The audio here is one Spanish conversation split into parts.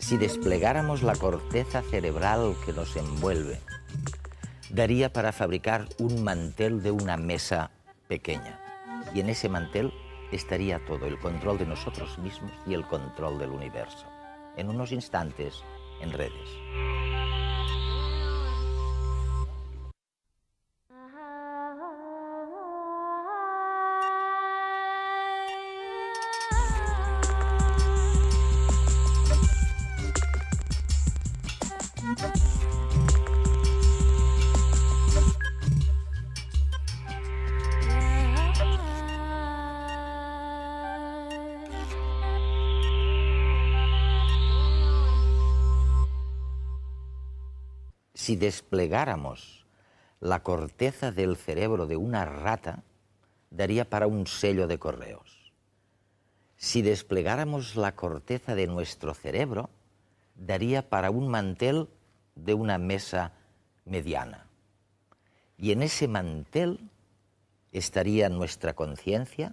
Si desplegáramos la corteza cerebral que nos envuelve, daría para fabricar un mantel de una mesa pequeña. Y en ese mantel estaría todo, el control de nosotros mismos y el control del universo. En unos instantes, en Redes. Si desplegáramos la corteza del cerebro de una rata, daría para un sello de correos. Si desplegáramos la corteza de nuestro cerebro, daría para un mantel de una mesa mediana. Y en ese mantel estaría nuestra conciencia,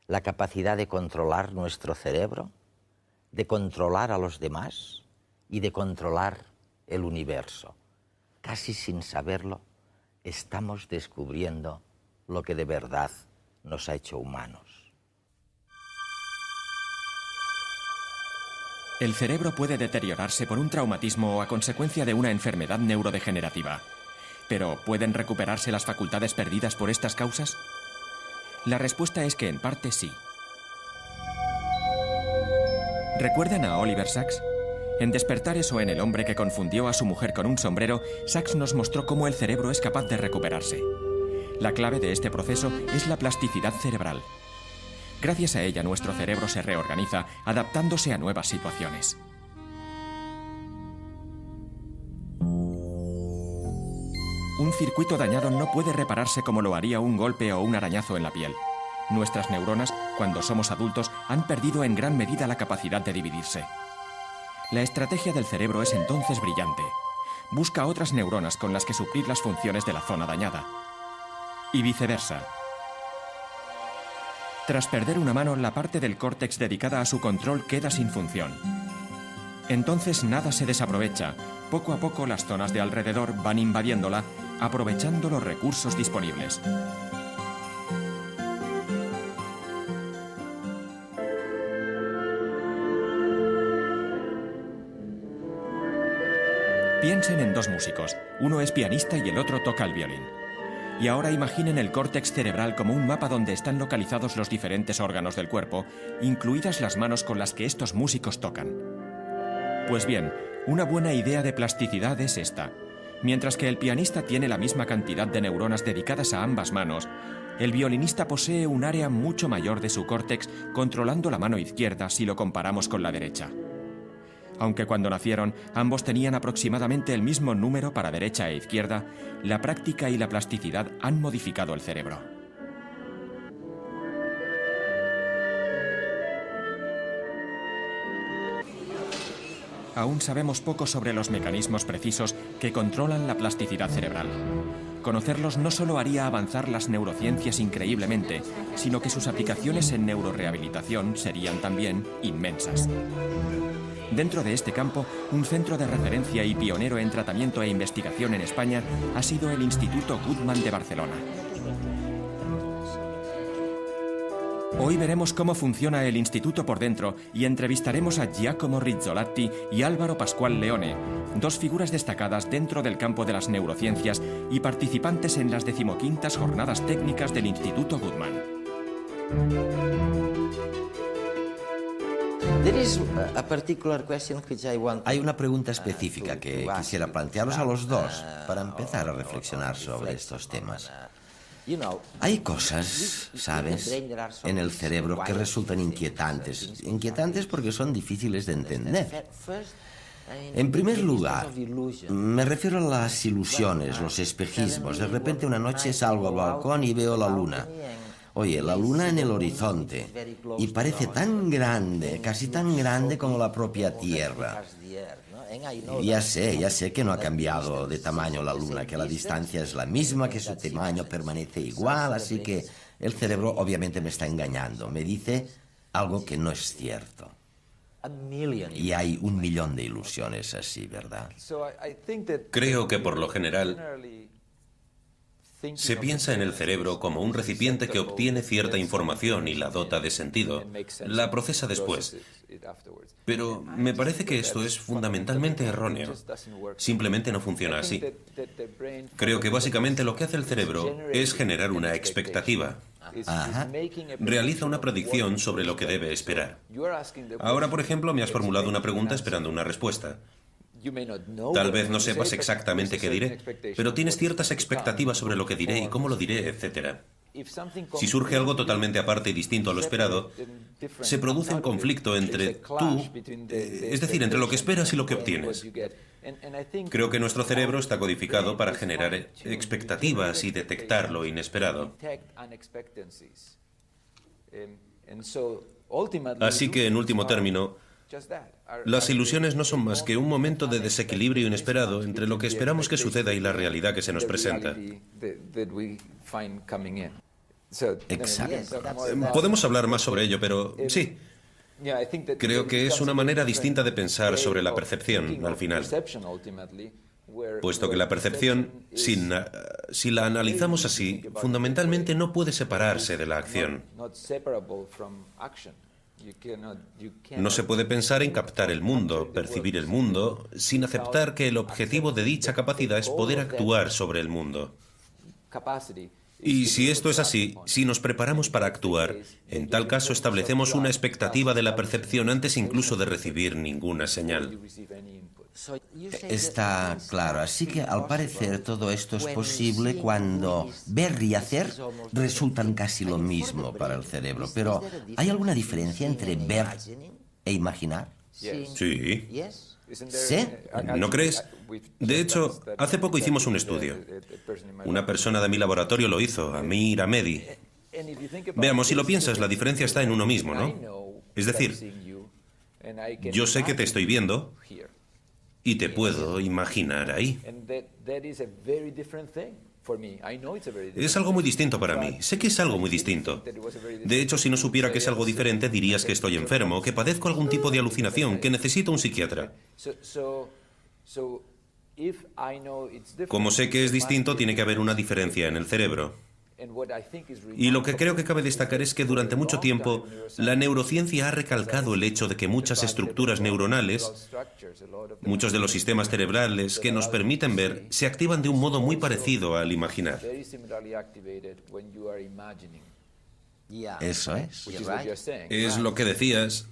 la capacidad de controlar nuestro cerebro, de controlar a los demás y de controlar el universo. Casi sin saberlo, estamos descubriendo lo que de verdad nos ha hecho humanos. El cerebro puede deteriorarse por un traumatismo o a consecuencia de una enfermedad neurodegenerativa. ¿Pero pueden recuperarse las facultades perdidas por estas causas? La respuesta es que en parte sí. ¿Recuerdan a Oliver Sacks? En Despertares o en El hombre que confundió a su mujer con un sombrero, Sacks nos mostró cómo el cerebro es capaz de recuperarse. La clave de este proceso es la plasticidad cerebral. Gracias a ella, nuestro cerebro se reorganiza, adaptándose a nuevas situaciones. Un circuito dañado no puede repararse como lo haría un golpe o un arañazo en la piel. Nuestras neuronas, cuando somos adultos, han perdido en gran medida la capacidad de dividirse. La estrategia del cerebro es entonces brillante. Busca otras neuronas con las que suplir las funciones de la zona dañada. Y viceversa. Tras perder una mano, la parte del córtex dedicada a su control queda sin función. Entonces nada se desaprovecha. Poco a poco las zonas de alrededor van invadiéndola, aprovechando los recursos disponibles. Piensen en dos músicos, uno es pianista y el otro toca el violín. Y ahora imaginen el córtex cerebral como un mapa donde están localizados los diferentes órganos del cuerpo, incluidas las manos con las que estos músicos tocan. Pues bien, una buena idea de plasticidad es esta. Mientras que el pianista tiene la misma cantidad de neuronas dedicadas a ambas manos, el violinista posee un área mucho mayor de su córtex controlando la mano izquierda si lo comparamos con la derecha. Aunque cuando nacieron ambos tenían aproximadamente el mismo número para derecha e izquierda, la práctica y la plasticidad han modificado el cerebro. Aún sabemos poco sobre los mecanismos precisos que controlan la plasticidad cerebral. Conocerlos no solo haría avanzar las neurociencias increíblemente, sino que sus aplicaciones en neurorehabilitación serían también inmensas. Dentro de este campo, un centro de referencia y pionero en tratamiento e investigación en España ha sido el Instituto Guttmann de Barcelona. Hoy veremos cómo funciona el instituto por dentro y entrevistaremos a Giacomo Rizzolatti y Álvaro Pascual Leone, dos figuras destacadas dentro del campo de las neurociencias y participantes en las 15ª Jornadas Técnicas del Instituto Guttmann. Hay una pregunta específica que quisiera plantearos a los dos para empezar a reflexionar sobre estos temas. Hay cosas, ¿sabes?, en el cerebro que resultan inquietantes. Inquietantes porque son difíciles de entender. En primer lugar, me refiero a las ilusiones, los espejismos. De repente una noche salgo al balcón y veo la luna. Oye, la luna en el horizonte, y parece tan grande, casi tan grande como la propia Tierra. Ya sé que no ha cambiado de tamaño la luna, que la distancia es la misma, que su tamaño permanece igual, así que el cerebro obviamente me está engañando, me dice algo que no es cierto. Y hay 1 millón de ilusiones así, ¿verdad? Creo que por lo general se piensa en el cerebro como un recipiente que obtiene cierta información y la dota de sentido, la procesa después. Pero me parece que esto es fundamentalmente erróneo. Simplemente no funciona así. Creo que básicamente lo que hace el cerebro es generar una expectativa. Ajá. Realiza una predicción sobre lo que debe esperar. Ahora, por ejemplo, me has formulado una pregunta esperando una respuesta. Tal vez no sepas exactamente qué diré, pero tienes ciertas expectativas sobre lo que diré y cómo lo diré, etc. Si surge algo totalmente aparte y distinto a lo esperado, se produce un conflicto entre tú, es decir, entre lo que esperas y lo que obtienes. Creo que nuestro cerebro está codificado para generar expectativas y detectar lo inesperado. Así que, en último término, las ilusiones no son más que un momento de desequilibrio inesperado entre lo que esperamos que suceda y la realidad que se nos presenta. Exacto. Podemos hablar más sobre ello, pero sí. Creo que es una manera distinta de pensar sobre la percepción, al final. Puesto que la percepción, si la analizamos así, fundamentalmente no puede separarse de la acción. No se puede pensar en captar el mundo, percibir el mundo, sin aceptar que el objetivo de dicha capacidad es poder actuar sobre el mundo. Y si esto es así, si nos preparamos para actuar, en tal caso establecemos una expectativa de la percepción antes incluso de recibir ninguna señal. Está claro, así que al parecer todo esto es posible cuando ver y hacer resultan casi lo mismo para el cerebro. Pero, ¿hay alguna diferencia entre ver e imaginar? Sí. ¿Sí? ¿No crees? De hecho, hace poco hicimos un estudio. Una persona de mi laboratorio lo hizo, Amir Ahmedi. Veamos, si lo piensas, la diferencia está en uno mismo, ¿no? Es decir, yo sé que te estoy viendo y te puedo imaginar ahí. Es algo muy distinto para mí. Sé que es algo muy distinto. De hecho, si no supiera que es algo diferente, dirías que estoy enfermo, que padezco algún tipo de alucinación, que necesito un psiquiatra. Como sé que es distinto, tiene que haber una diferencia en el cerebro. Y lo que creo que cabe destacar es que durante mucho tiempo la neurociencia ha recalcado el hecho de que muchas estructuras neuronales, muchos de los sistemas cerebrales que nos permiten ver, se activan de un modo muy parecido al imaginar. Eso es. Es lo que decías,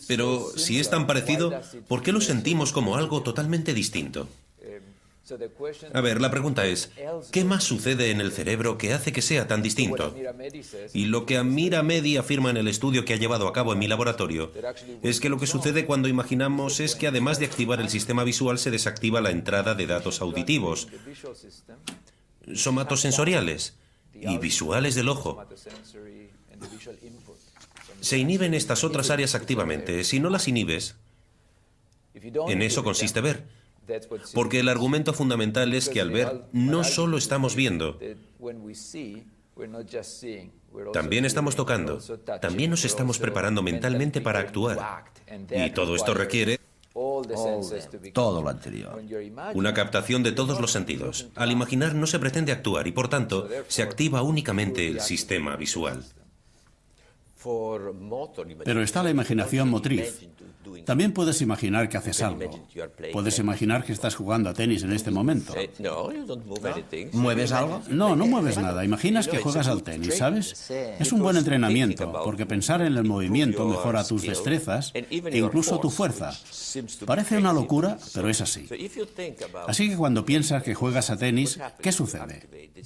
pero si es tan parecido, ¿por qué lo sentimos como algo totalmente distinto? A ver, la pregunta es, ¿qué más sucede en el cerebro que hace que sea tan distinto? Y lo que Amir Ahmedi afirma en el estudio que ha llevado a cabo en mi laboratorio es que lo que sucede cuando imaginamos es que además de activar el sistema visual se desactiva la entrada de datos auditivos, somatosensoriales y visuales del ojo. Se inhiben estas otras áreas activamente. Si no las inhibes, en eso consiste ver. Porque el argumento fundamental es que al ver no solo estamos viendo, también estamos tocando, también nos estamos preparando mentalmente para actuar. Y todo esto requiere Todo lo anterior. una captación de todos los sentidos. Al imaginar no se pretende actuar y por tanto se activa únicamente el sistema visual. Pero está la imaginación motriz. También puedes imaginar que haces algo. Puedes imaginar que estás jugando a tenis en este momento. ¿Mueves algo? No, no mueves nada. Imaginas que juegas al tenis, ¿sabes? Es un buen entrenamiento, porque pensar en el movimiento mejora tus destrezas e incluso tu fuerza. Parece una locura, pero es así. Así que cuando piensas que juegas a tenis, ¿qué sucede?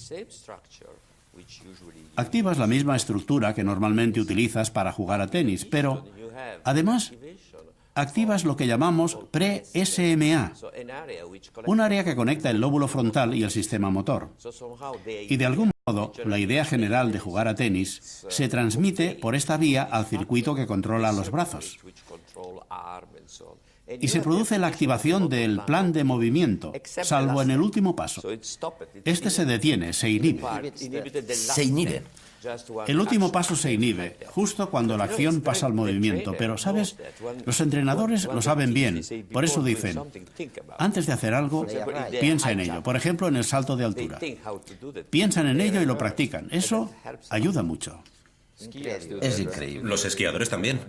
Activas la misma estructura que normalmente utilizas para jugar a tenis, pero además activas lo que llamamos pre-SMA, un área que conecta el lóbulo frontal y el sistema motor. Y de algún modo, la idea general de jugar a tenis se transmite por esta vía al circuito que controla los brazos. Y se produce la activación del plan de movimiento, salvo en el último paso. Este se detiene, se inhibe. Se inhibe. El último paso se inhibe, justo cuando la acción pasa al movimiento. Pero, ¿sabes? Los entrenadores lo saben bien. Por eso dicen, antes de hacer algo, piensa en ello. Por ejemplo, en el salto de altura. Piensan en ello y lo practican. Eso ayuda mucho. Es increíble. Los esquiadores también.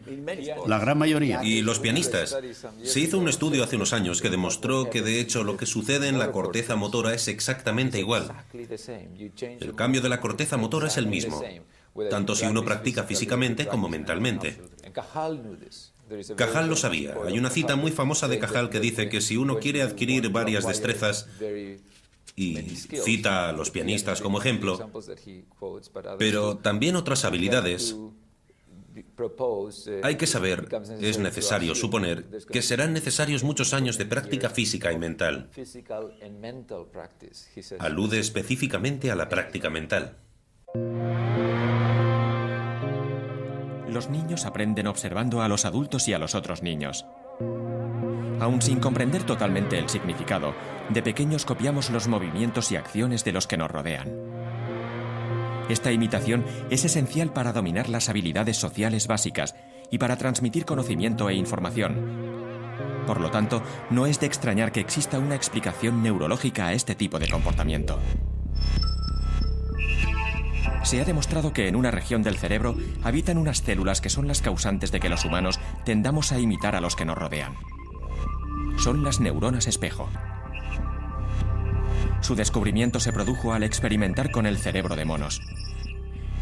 La gran mayoría. Y los pianistas. Se hizo un estudio hace unos años que demostró que, de hecho, lo que sucede en la corteza motora es exactamente igual. El cambio de la corteza motora es el mismo, tanto si uno practica físicamente como mentalmente. Cajal lo sabía. Hay una cita muy famosa de Cajal que dice que si uno quiere adquirir varias destrezas, y cita a los pianistas como ejemplo, pero también otras habilidades, hay que saber, es necesario suponer, que serán necesarios muchos años de práctica física y mental. Alude específicamente a la práctica mental. Los niños aprenden observando a los adultos y a los otros niños. Aun sin comprender totalmente el significado, de pequeños copiamos los movimientos y acciones de los que nos rodean. Esta imitación es esencial para dominar las habilidades sociales básicas y para transmitir conocimiento e información. Por lo tanto, no es de extrañar que exista una explicación neurológica a este tipo de comportamiento. Se ha demostrado que en una región del cerebro habitan unas células que son las causantes de que los humanos tendamos a imitar a los que nos rodean. Son las neuronas espejo. Su descubrimiento se produjo al experimentar con el cerebro de monos.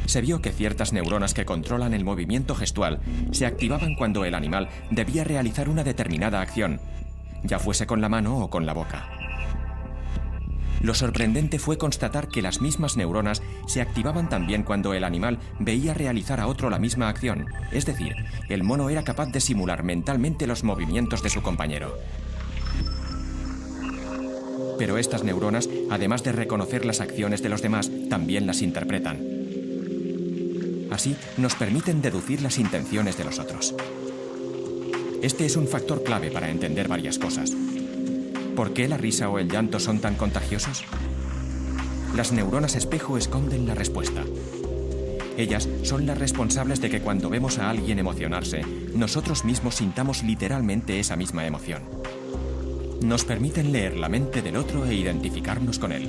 Se vio que ciertas neuronas que controlan el movimiento gestual se activaban cuando el animal debía realizar una determinada acción, ya fuese con la mano o con la boca. Lo sorprendente fue constatar que las mismas neuronas se activaban también cuando el animal veía realizar a otro la misma acción, es decir, el mono era capaz de simular mentalmente los movimientos de su compañero. Pero estas neuronas, además de reconocer las acciones de los demás, también las interpretan. Así, nos permiten deducir las intenciones de los otros. Este es un factor clave para entender varias cosas. ¿Por qué la risa o el llanto son tan contagiosos? Las neuronas espejo esconden la respuesta. Ellas son las responsables de que cuando vemos a alguien emocionarse, nosotros mismos sintamos literalmente esa misma emoción. Nos permiten leer la mente del otro e identificarnos con él.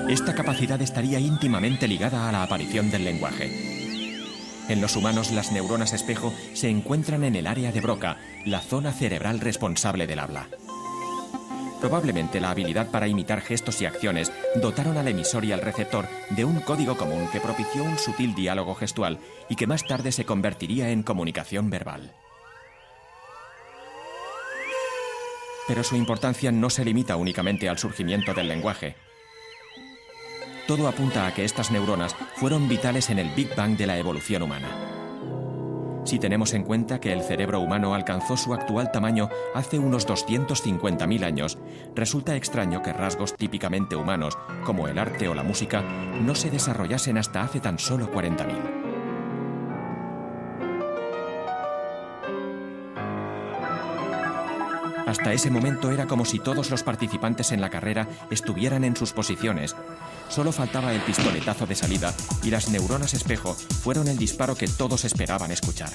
Esta capacidad estaría íntimamente ligada a la aparición del lenguaje. En los humanos, las neuronas espejo se encuentran en el área de Broca, la zona cerebral responsable del habla. Probablemente la habilidad para imitar gestos y acciones dotaron al emisor y al receptor de un código común que propició un sutil diálogo gestual y que más tarde se convertiría en comunicación verbal. Pero su importancia no se limita únicamente al surgimiento del lenguaje. Todo apunta a que estas neuronas fueron vitales en el Big Bang de la evolución humana. Si tenemos en cuenta que el cerebro humano alcanzó su actual tamaño hace unos 250.000 años, resulta extraño que rasgos típicamente humanos, como el arte o la música, no se desarrollasen hasta hace tan solo 40.000. Hasta ese momento era como si todos los participantes en la carrera estuvieran en sus posiciones. Solo faltaba el pistoletazo de salida y las neuronas espejo fueron el disparo que todos esperaban escuchar.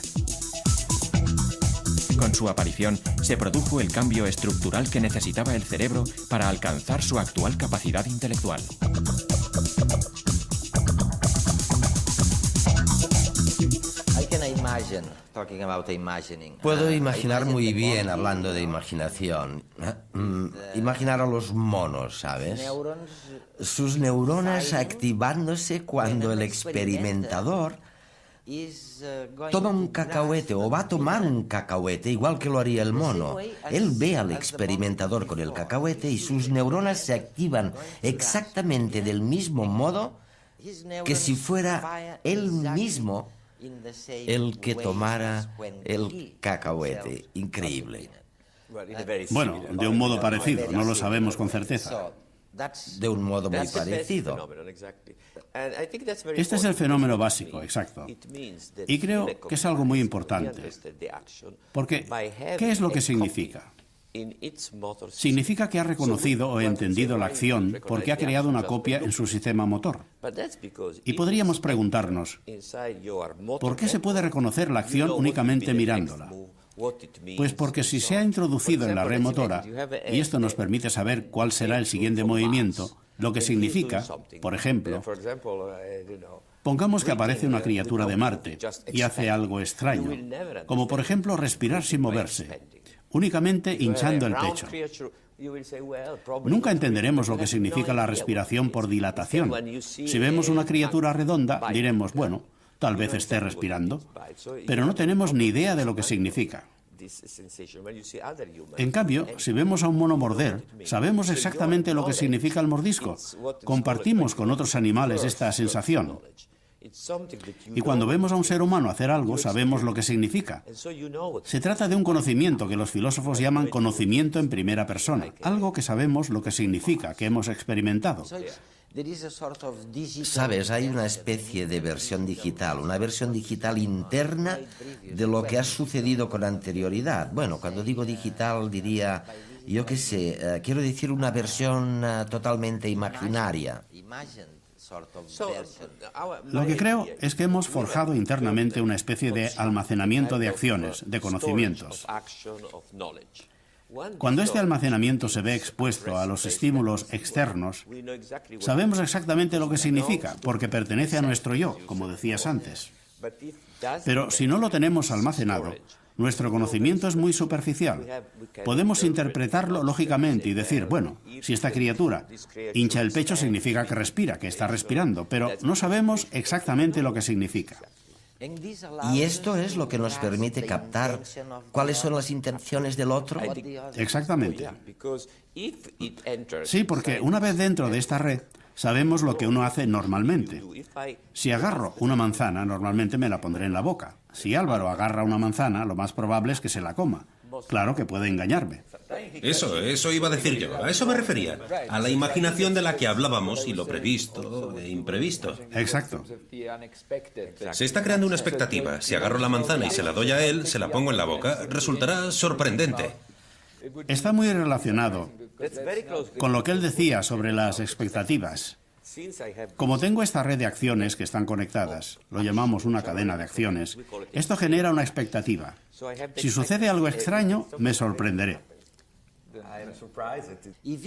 Con su aparición, se produjo el cambio estructural que necesitaba el cerebro para alcanzar su actual capacidad intelectual. Puedo imaginar muy bien, hablando de imaginación, imaginar a los monos, ¿sabes? Sus neuronas activándose cuando el experimentador toma un cacahuete o va a tomar un cacahuete, igual que lo haría el mono. Él ve al experimentador con el cacahuete y sus neuronas se activan exactamente del mismo modo que si fuera él mismo el que tomara el cacahuete. Increíble. Bueno, de un modo parecido, no lo sabemos con certeza. De un modo muy parecido. Este es el fenómeno básico, exacto. Y creo que es algo muy importante. Porque, ¿qué es lo que significa? Significa que ha reconocido o entendido la acción porque ha creado una copia en su sistema motor. Y podríamos preguntarnos, ¿por qué se puede reconocer la acción únicamente mirándola? Pues porque si se ha introducido en la red motora, y esto nos permite saber cuál será el siguiente movimiento, lo que significa, por ejemplo, pongamos que aparece una criatura de Marte y hace algo extraño, como por ejemplo respirar sin moverse, únicamente hinchando el pecho. Nunca entenderemos lo que significa la respiración por dilatación. Si vemos una criatura redonda, diremos, bueno, tal vez esté respirando, pero no tenemos ni idea de lo que significa. En cambio, si vemos a un mono morder, sabemos exactamente lo que significa el mordisco. Compartimos con otros animales esta sensación. Y cuando vemos a un ser humano hacer algo, sabemos lo que significa. Se trata de un conocimiento que los filósofos llaman conocimiento en primera persona, algo que sabemos lo que significa, que hemos experimentado. Sabes, hay una especie de versión digital, una versión digital interna de lo que ha sucedido con anterioridad. Bueno, cuando digo digital diría, yo qué sé, quiero decir una versión totalmente imaginaria. Lo que creo es que hemos forjado internamente una especie de almacenamiento de acciones, de conocimientos. Cuando este almacenamiento se ve expuesto a los estímulos externos, sabemos exactamente lo que significa, porque pertenece a nuestro yo, como decías antes. Pero si no lo tenemos almacenado, nuestro conocimiento es muy superficial. Podemos interpretarlo lógicamente y decir, bueno, si esta criatura hincha el pecho significa que respira, que está respirando, pero no sabemos exactamente lo que significa. ¿Y esto es lo que nos permite captar cuáles son las intenciones del otro? Exactamente. Sí, porque una vez dentro de esta red, sabemos lo que uno hace normalmente. Si agarro una manzana, normalmente me la pondré en la boca. Si Álvaro agarra una manzana, lo más probable es que se la coma. Claro que puede engañarme. Eso iba a decir yo. A eso me refería. A la imaginación de la que hablábamos y lo previsto e imprevisto. Exacto. Se está creando una expectativa. Si agarro la manzana y se la doy a él, se la pongo en la boca, resultará sorprendente. Está muy relacionado con lo que él decía sobre las expectativas. Como tengo esta red de acciones que están conectadas, lo llamamos una cadena de acciones, esto genera una expectativa. Si sucede algo extraño, me sorprenderé.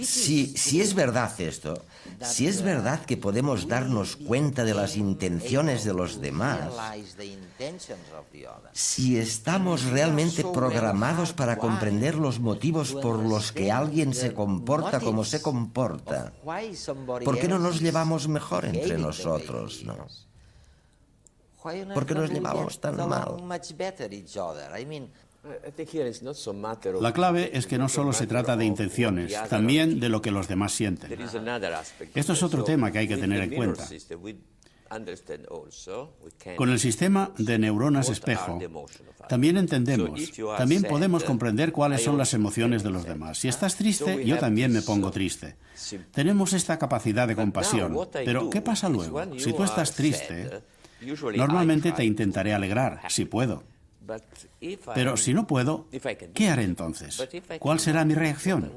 Si es verdad esto, si es verdad que podemos darnos cuenta de las intenciones de los demás, si estamos realmente programados para comprender los motivos por los que alguien se comporta como se comporta, ¿por qué no nos llevamos mejor entre nosotros, no? ¿Por qué nos llevamos tan mal? La clave es que no solo se trata de intenciones, también de lo que los demás sienten. Esto es otro tema que hay que tener en cuenta. Con el sistema de neuronas espejo, también entendemos, también podemos comprender cuáles son las emociones de los demás. Si estás triste, yo también me pongo triste. Tenemos esta capacidad de compasión. Pero, ¿qué pasa luego? Si tú estás triste, normalmente te intentaré alegrar, si puedo. Pero si no puedo, ¿qué haré entonces? ¿Cuál será mi reacción?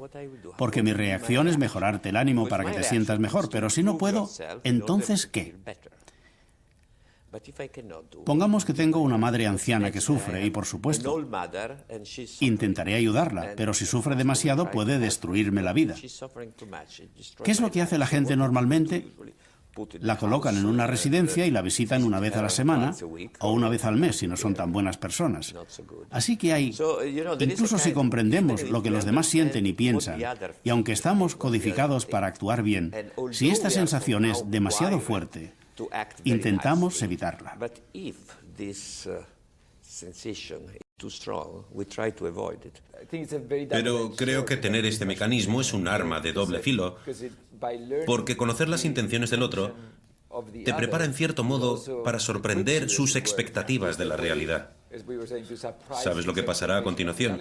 Porque mi reacción es mejorarte el ánimo para que te sientas mejor, pero si no puedo, ¿entonces qué? Pongamos que tengo una madre anciana que sufre y, por supuesto, intentaré ayudarla, pero si sufre demasiado puede destruirme la vida. ¿Qué es lo que hace la gente normalmente? La colocan en una residencia y la visitan una vez a la semana o una vez al mes si no son tan buenas personas. Así que hay, incluso si comprendemos lo que los demás sienten y piensan, y aunque estamos codificados para actuar bien, si esta sensación es demasiado fuerte, intentamos evitarla. Pero creo que tener este mecanismo es un arma de doble filo, porque conocer las intenciones del otro te prepara en cierto modo para sorprender sus expectativas de la realidad. Sabes lo que pasará a continuación.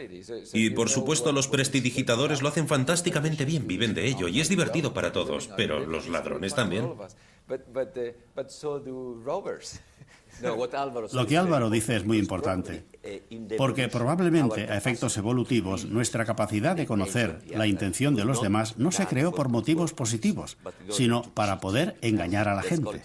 Y por supuesto los prestidigitadores lo hacen fantásticamente bien, viven de ello y es divertido para todos, pero los ladrones también. Lo que Álvaro dice es muy importante, porque probablemente a efectos evolutivos nuestra capacidad de conocer la intención de los demás no se creó por motivos positivos, sino para poder engañar a la gente.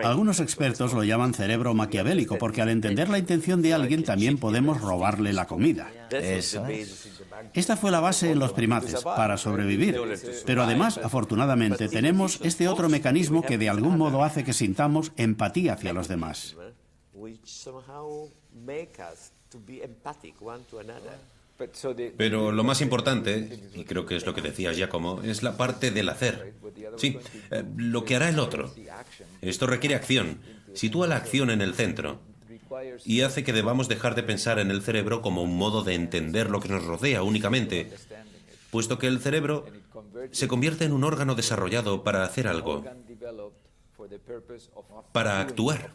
Algunos expertos lo llaman cerebro maquiavélico, porque al entender la intención de alguien también podemos robarle la comida. Eso es. Esta fue la base en los primates, para sobrevivir. Pero además, afortunadamente, tenemos este otro mecanismo que de algún modo hace que sintamos empatía hacia los demás. Pero lo más importante, y creo que es lo que decías, Giacomo, es la parte del hacer. Sí, lo que hará el otro. Esto requiere acción. Sitúa la acción en el centro y hace que debamos dejar de pensar en el cerebro como un modo de entender lo que nos rodea únicamente, puesto que el cerebro se convierte en un órgano desarrollado para hacer algo, para actuar.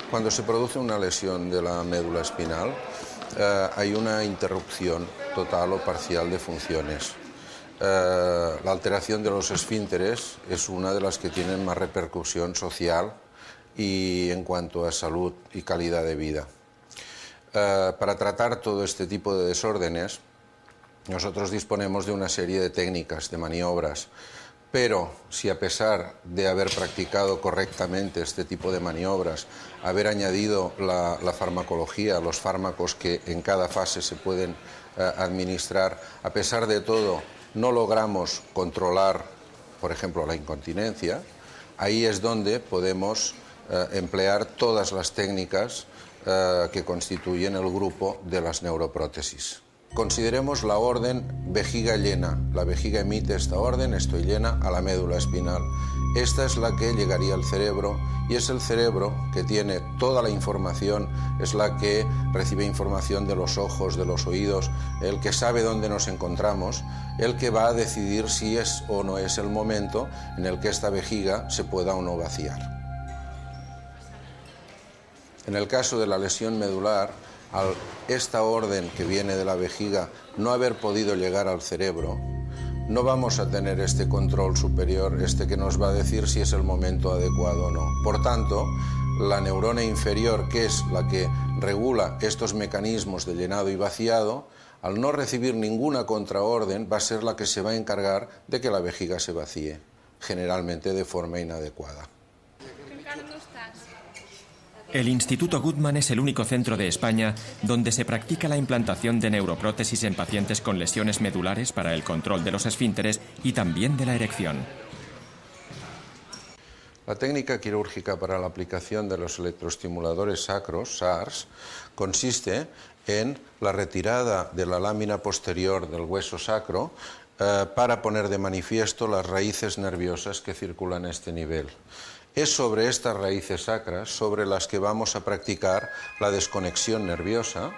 Cuando se produce una lesión de la médula espinal, hay una interrupción total o parcial de funciones. La alteración de los esfínteres es una de las que tienen más repercusión social y en cuanto a salud y calidad de vida. Para tratar todo este tipo de desórdenes, nosotros disponemos de una serie de técnicas, de maniobras, pero si a pesar de haber practicado correctamente este tipo de maniobras, haber añadido la farmacología, los fármacos que en cada fase se pueden administrar, a pesar de todo, no logramos controlar, por ejemplo, la incontinencia, ahí es donde podemos emplear todas las técnicas que constituyen el grupo de las neuroprótesis. Consideremos la orden vejiga llena. La vejiga emite esta orden, estoy llena, a la médula espinal. Esta es la que llegaría al cerebro y es el cerebro que tiene toda la información, es la que recibe información de los ojos, de los oídos, el que sabe dónde nos encontramos, el que va a decidir si es o no es el momento en el que esta vejiga se pueda o no vaciar. En el caso de la lesión medular, al esta orden que viene de la vejiga no haber podido llegar al cerebro, no vamos a tener este control superior, que nos va a decir si es el momento adecuado o no. Por tanto, la neurona inferior, que es la que regula estos mecanismos de llenado y vaciado, al no recibir ninguna contraorden, va a ser la que se va a encargar de que la vejiga se vacíe, generalmente de forma inadecuada. El Instituto Guttmann es el único centro de España donde se practica la implantación de neuroprótesis en pacientes con lesiones medulares para el control de los esfínteres y también de la erección. La técnica quirúrgica para la aplicación de los electroestimuladores sacros, SARS, consiste en la retirada de la lámina posterior del hueso sacro para poner de manifiesto las raíces nerviosas que circulan a este nivel. Es sobre estas raíces sacras sobre las que vamos a practicar la desconexión nerviosa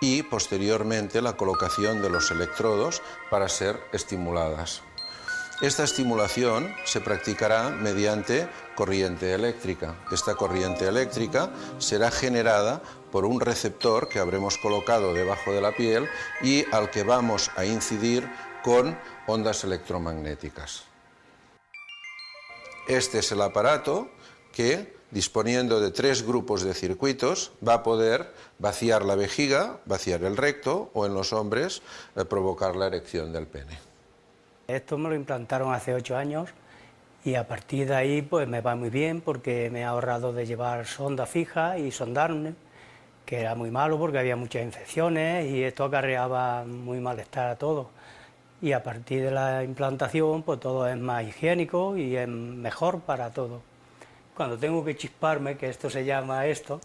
y posteriormente la colocación de los electrodos para ser estimuladas. Esta estimulación se practicará mediante corriente eléctrica. Esta corriente eléctrica será generada por un receptor que habremos colocado debajo de la piel y al que vamos a incidir con ondas electromagnéticas. Este es el aparato que, disponiendo de 3 grupos de circuitos, va a poder vaciar la vejiga, vaciar el recto o en los hombres provocar la erección del pene. Esto me lo implantaron hace 8 años y a partir de ahí pues me va muy bien porque me ha ahorrado de llevar sonda fija y sondarme, que era muy malo porque había muchas infecciones y esto acarreaba muy malestar a todos. Y a partir de la implantación, pues todo es más higiénico y es mejor para todo. Cuando tengo que chisparme, que esto se llama esto,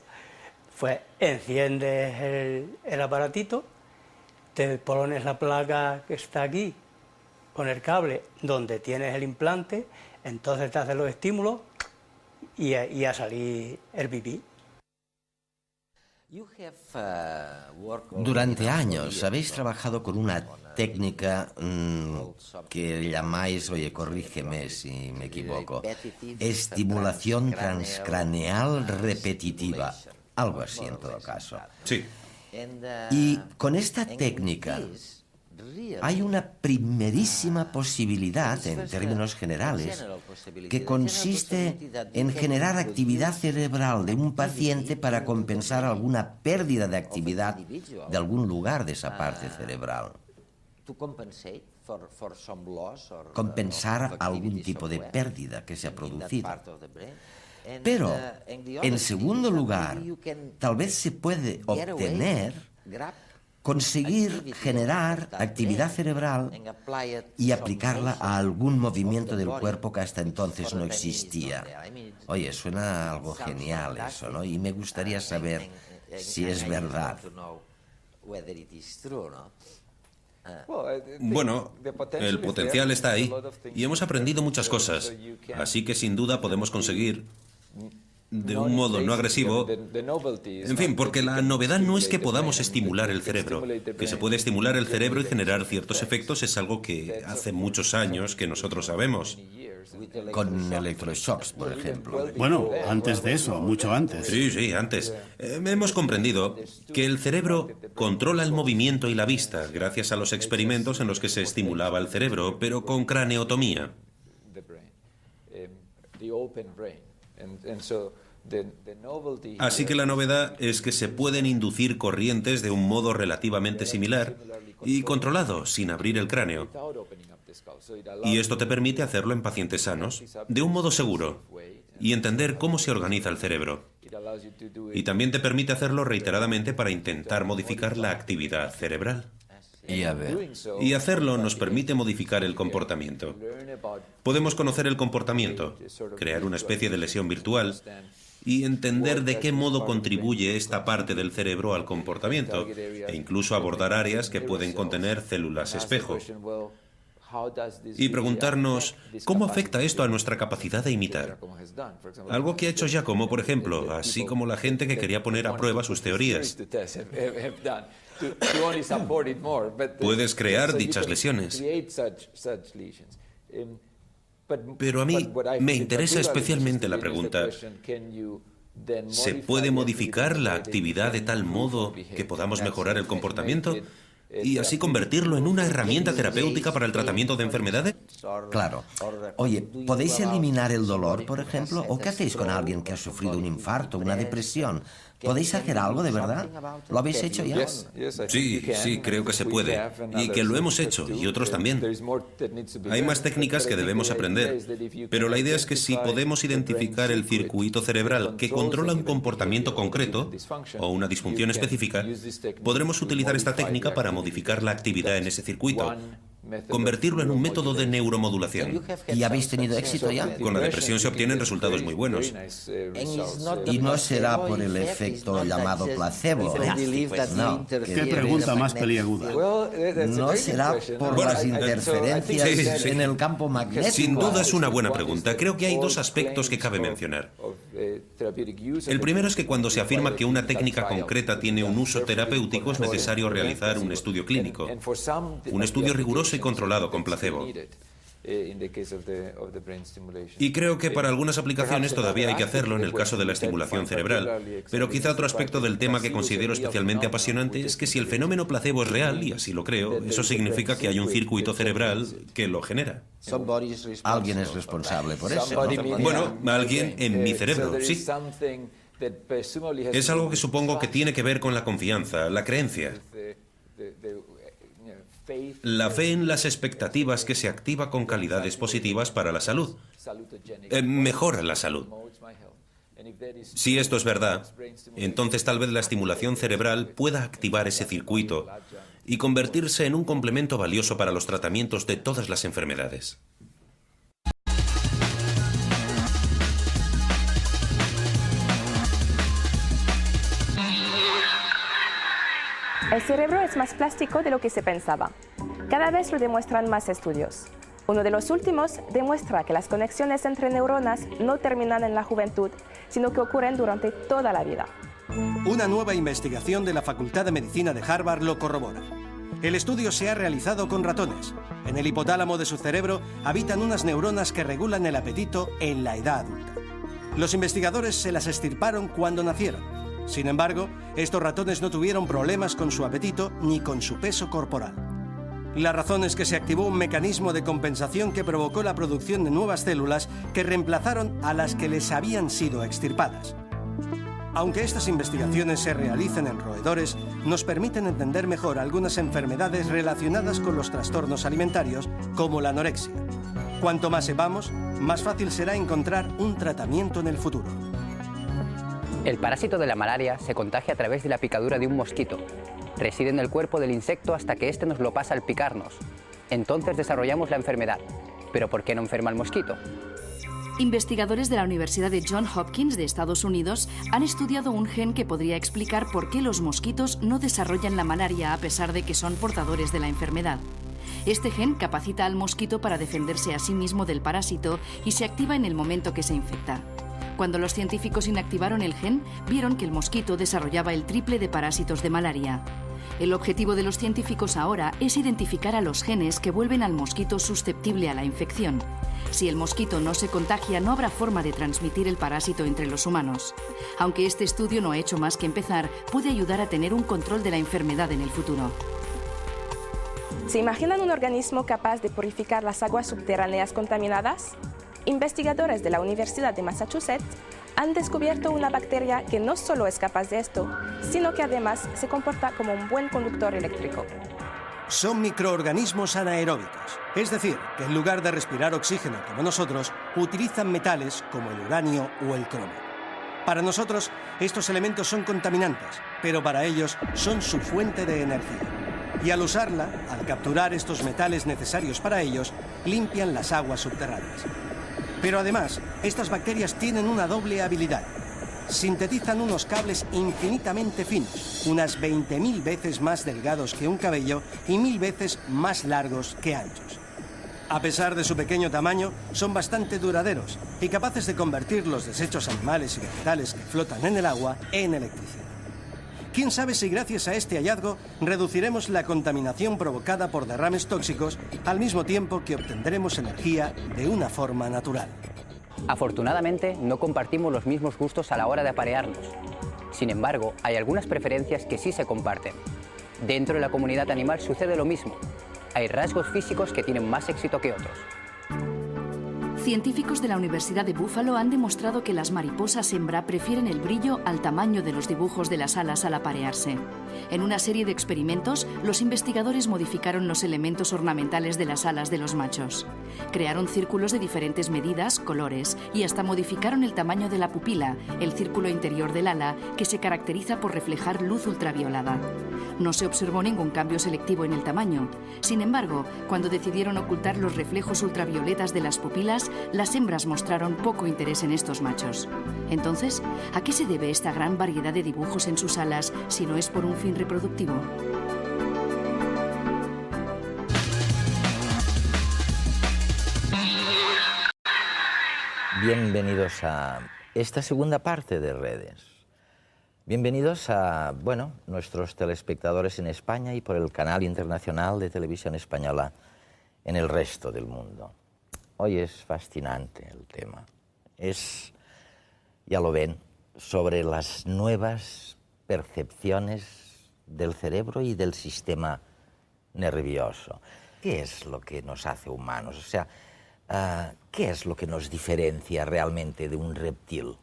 pues enciendes el aparatito, te pones la placa que está aquí con el cable donde tienes el implante, entonces te haces los estímulos y a salir el pipí. Durante años habéis trabajado con una técnica que llamáis, oye, corrígeme si me equivoco, estimulación transcraneal repetitiva, algo así en todo caso. Sí. Y con esta técnica, hay una primerísima posibilidad, en términos generales, que consiste en generar actividad cerebral de un paciente para compensar alguna pérdida de actividad de algún lugar de esa parte cerebral. Compensar algún tipo de pérdida que se ha producido. Pero, en segundo lugar, tal vez se puede obtener, conseguir generar actividad cerebral y aplicarla a algún movimiento del cuerpo que hasta entonces no existía. Oye, suena algo genial eso, ¿no? Y me gustaría saber si es verdad. Bueno, el potencial está ahí y hemos aprendido muchas cosas, así que sin duda podemos conseguir, de un modo no agresivo, en fin, porque la novedad no es que podamos estimular el cerebro. Que se puede estimular el cerebro y generar ciertos efectos es algo que hace muchos años que nosotros sabemos. Con electroshocks, por ejemplo. Bueno, antes de eso, mucho antes. Sí, antes. Hemos comprendido que el cerebro controla el movimiento y la vista gracias a los experimentos en los que se estimulaba el cerebro, pero con craneotomía. Así que la novedad es que se pueden inducir corrientes de un modo relativamente similar y controlado, sin abrir el cráneo. Y esto te permite hacerlo en pacientes sanos, de un modo seguro, y entender cómo se organiza el cerebro. Y también te permite hacerlo reiteradamente para intentar modificar la actividad cerebral. Y hacerlo nos permite modificar el comportamiento. Podemos conocer el comportamiento, crear una especie de lesión virtual y entender de qué modo contribuye esta parte del cerebro al comportamiento, e incluso abordar áreas que pueden contener células espejo. Y preguntarnos, ¿cómo afecta esto a nuestra capacidad de imitar? Algo que ha hecho Giacomo, por ejemplo, así como la gente que quería poner a prueba sus teorías. Puedes crear dichas lesiones. Pero a mí me interesa especialmente la pregunta, ¿se puede modificar la actividad de tal modo que podamos mejorar el comportamiento y así convertirlo en una herramienta terapéutica para el tratamiento de enfermedades? Claro. Oye, ¿podéis eliminar el dolor, por ejemplo? ¿O qué hacéis con alguien que ha sufrido un infarto, una depresión? ¿Podéis hacer algo de verdad? ¿Lo habéis hecho ya? Sí, creo que se puede. Y que lo hemos hecho, y otros también. Hay más técnicas que debemos aprender. Pero la idea es que si podemos identificar el circuito cerebral que controla un comportamiento concreto o una disfunción específica, podremos utilizar esta técnica para modificar la actividad en ese circuito, convertirlo en un método de neuromodulación. ¿Y habéis tenido éxito ya? Con la depresión se obtienen resultados muy buenos. Y no será por el efecto llamado placebo. No. ¿Qué pregunta más peliaguda? ¿No será por las interferencias en el campo magnético? Sin duda es una buena pregunta. Creo que hay dos aspectos que cabe mencionar. El primero es que cuando se afirma que una técnica concreta tiene un uso terapéutico es necesario realizar un estudio clínico. Un estudio riguroso y controlado con placebo. Y creo que para algunas aplicaciones todavía hay que hacerlo en el caso de la estimulación cerebral. Pero quizá otro aspecto del tema que considero especialmente apasionante es que si el fenómeno placebo es real, y así lo creo, eso significa que hay un circuito cerebral que lo genera. Alguien es responsable por eso, ¿no? Bueno, alguien en mi cerebro, sí. Es algo que supongo que tiene que ver con la confianza, la creencia. La fe en las expectativas que se activa con calidades positivas para la salud. Mejora la salud. Si esto es verdad, entonces tal vez la estimulación cerebral pueda activar ese circuito y convertirse en un complemento valioso para los tratamientos de todas las enfermedades. El cerebro es más plástico de lo que se pensaba. Cada vez lo demuestran más estudios. Uno de los últimos demuestra que las conexiones entre neuronas no terminan en la juventud, sino que ocurren durante toda la vida. Una nueva investigación de la Facultad de Medicina de Harvard lo corrobora. El estudio se ha realizado con ratones. En el hipotálamo de su cerebro habitan unas neuronas que regulan el apetito en la edad adulta. Los investigadores se las extirparon cuando nacieron. Sin embargo, estos ratones no tuvieron problemas con su apetito ni con su peso corporal. La razón es que se activó un mecanismo de compensación que provocó la producción de nuevas células que reemplazaron a las que les habían sido extirpadas. Aunque estas investigaciones se realicen en roedores, nos permiten entender mejor algunas enfermedades relacionadas con los trastornos alimentarios, como la anorexia. Cuanto más sepamos, más fácil será encontrar un tratamiento en el futuro. El parásito de la malaria se contagia a través de la picadura de un mosquito. Reside en el cuerpo del insecto hasta que éste nos lo pasa al picarnos. Entonces desarrollamos la enfermedad. ¿Pero por qué no enferma el mosquito? Investigadores de la Universidad de Johns Hopkins de Estados Unidos han estudiado un gen que podría explicar por qué los mosquitos no desarrollan la malaria a pesar de que son portadores de la enfermedad. Este gen capacita al mosquito para defenderse a sí mismo del parásito y se activa en el momento que se infecta. Cuando los científicos inactivaron el gen, vieron que el mosquito desarrollaba el triple de parásitos de malaria. El objetivo de los científicos ahora es identificar a los genes que vuelven al mosquito susceptible a la infección. Si el mosquito no se contagia, no habrá forma de transmitir el parásito entre los humanos. Aunque este estudio no ha hecho más que empezar, puede ayudar a tener un control de la enfermedad en el futuro. ¿Se imaginan un organismo capaz de purificar las aguas subterráneas contaminadas? Investigadores de la Universidad de Massachusetts han descubierto una bacteria que no solo es capaz de esto, sino que además se comporta como un buen conductor eléctrico. Son microorganismos anaeróbicos, es decir, que en lugar de respirar oxígeno como nosotros, utilizan metales como el uranio o el cromo. Para nosotros, estos elementos son contaminantes, pero para ellos son su fuente de energía. Y al usarla, al capturar estos metales necesarios para ellos, limpian las aguas subterráneas. Pero además, estas bacterias tienen una doble habilidad. Sintetizan unos cables infinitamente finos, unas 20.000 veces más delgados que un cabello y 1.000 veces más largos que anchos. A pesar de su pequeño tamaño, son bastante duraderos y capaces de convertir los desechos animales y vegetales que flotan en el agua en electricidad. ¿Quién sabe si gracias a este hallazgo reduciremos la contaminación provocada por derrames tóxicos al mismo tiempo que obtendremos energía de una forma natural? Afortunadamente, no compartimos los mismos gustos a la hora de aparearnos. Sin embargo, hay algunas preferencias que sí se comparten. Dentro de la comunidad animal sucede lo mismo. Hay rasgos físicos que tienen más éxito que otros. Científicos de la Universidad de Buffalo han demostrado que las mariposas hembra prefieren el brillo al tamaño de los dibujos de las alas al aparearse. En una serie de experimentos, los investigadores modificaron los elementos ornamentales de las alas de los machos. Crearon círculos de diferentes medidas, colores y hasta modificaron el tamaño de la pupila, el círculo interior del ala, que se caracteriza por reflejar luz ultraviolada. No se observó ningún cambio selectivo en el tamaño. Sin embargo, cuando decidieron ocultar los reflejos ultravioletas de las pupilas, las hembras mostraron poco interés en estos machos. Entonces, ¿a qué se debe esta gran variedad de dibujos en sus alas si no es por un fin reproductivo? Bienvenidos a esta segunda parte de Redes. Bienvenidos a, nuestros telespectadores en España y por el canal internacional de televisión española en el resto del mundo. Hoy es fascinante el tema. Es, ya lo ven, sobre las nuevas percepciones del cerebro y del sistema nervioso. ¿Qué es lo que nos hace humanos? O sea, ¿qué es lo que nos diferencia realmente de un reptil?